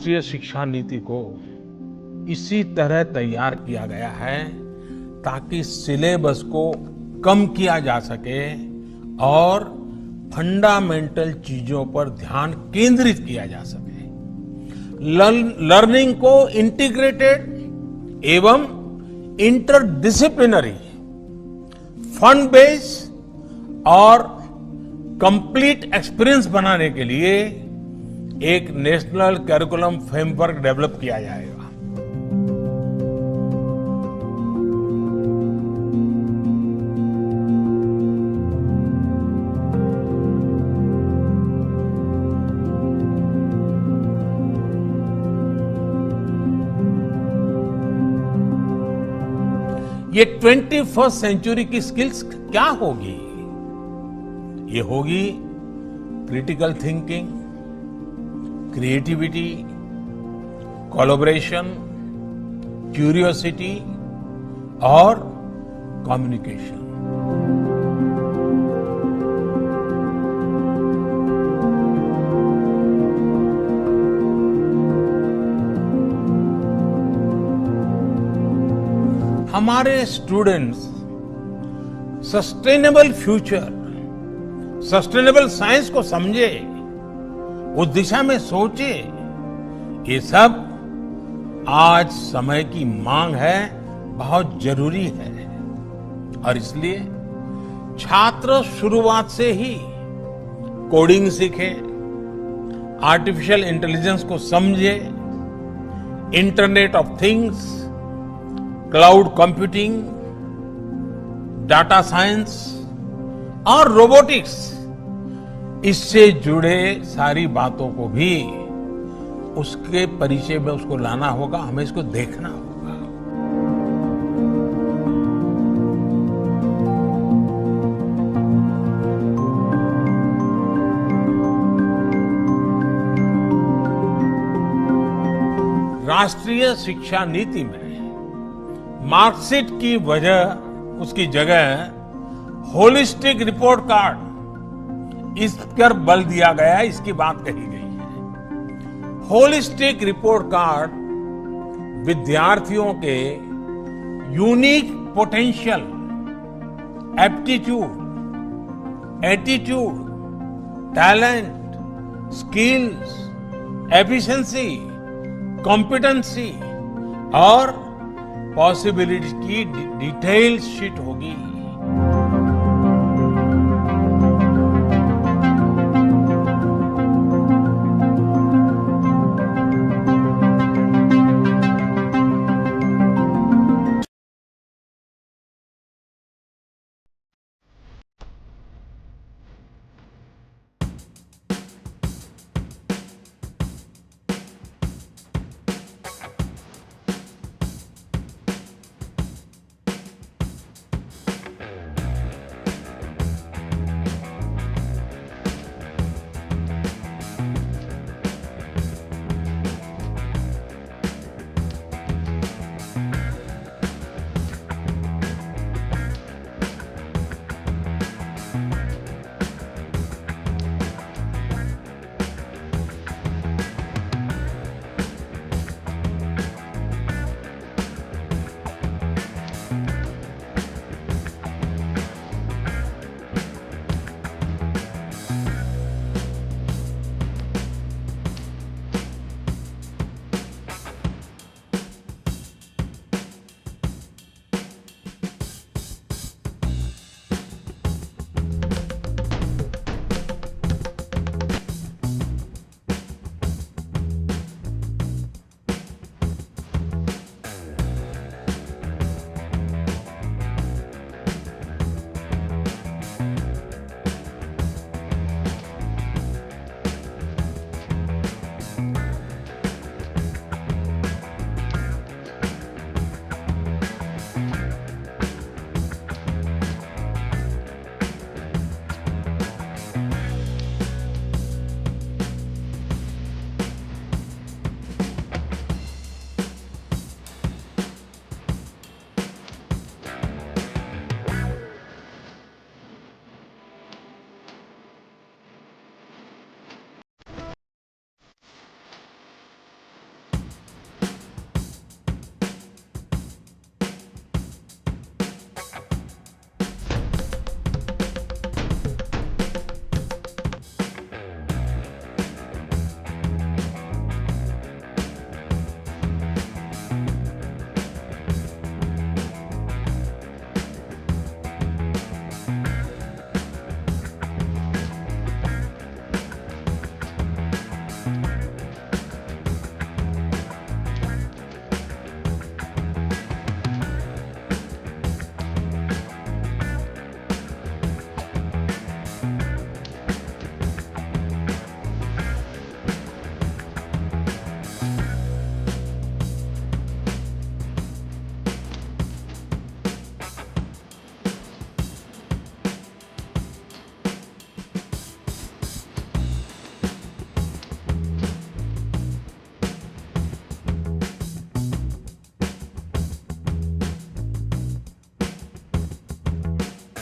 राष्ट्रीय शिक्षा नीति को इसी तरह तैयार किया गया है ताकि सिलेबस को कम किया जा सके और फंडामेंटल चीजों पर ध्यान केंद्रित किया जा सके। लर्निंग को इंटीग्रेटेड एवं इंटरडिसिप्लिनरी, फन बेस्ड और कंप्लीट एक्सपीरियंस बनाने के लिए एक नेशनल करिकुलम फ्रेमवर्क डेवलप किया जाएगा। ये 21st सेंचुरी की स्किल्स क्या होगी? ये होगी critical thinking, creativity, collaboration, curiosity और कम्युनिकेशन। हमारे students sustainable future, sustainable science को समझे, उस दिशा में सोचे, ये सब आज समय की मांग है, बहुत जरूरी है। और इसलिए छात्र शुरुआत से ही कोडिंग सीखे, आर्टिफिशियल इंटेलिजेंस को समझे, internet of things, cloud computing, data science और रोबोटिक्स, इससे जुड़े सारी बातों को भी उसके परिचय में उसको लाना होगा, हमें इसको देखना होगा। राष्ट्रीय शिक्षा नीति में मार्कशीट की वजह उसकी जगह होलिस्टिक रिपोर्ट कार्ड, इस पर बल दिया गया है, इसकी बात कही गई है। होलिस्टिक रिपोर्ट कार्ड विद्यार्थियों के unique potential, aptitude, attitude, talent, skills, efficiency, competency और पॉसिबिलिटी की डिटेल शीट होगी।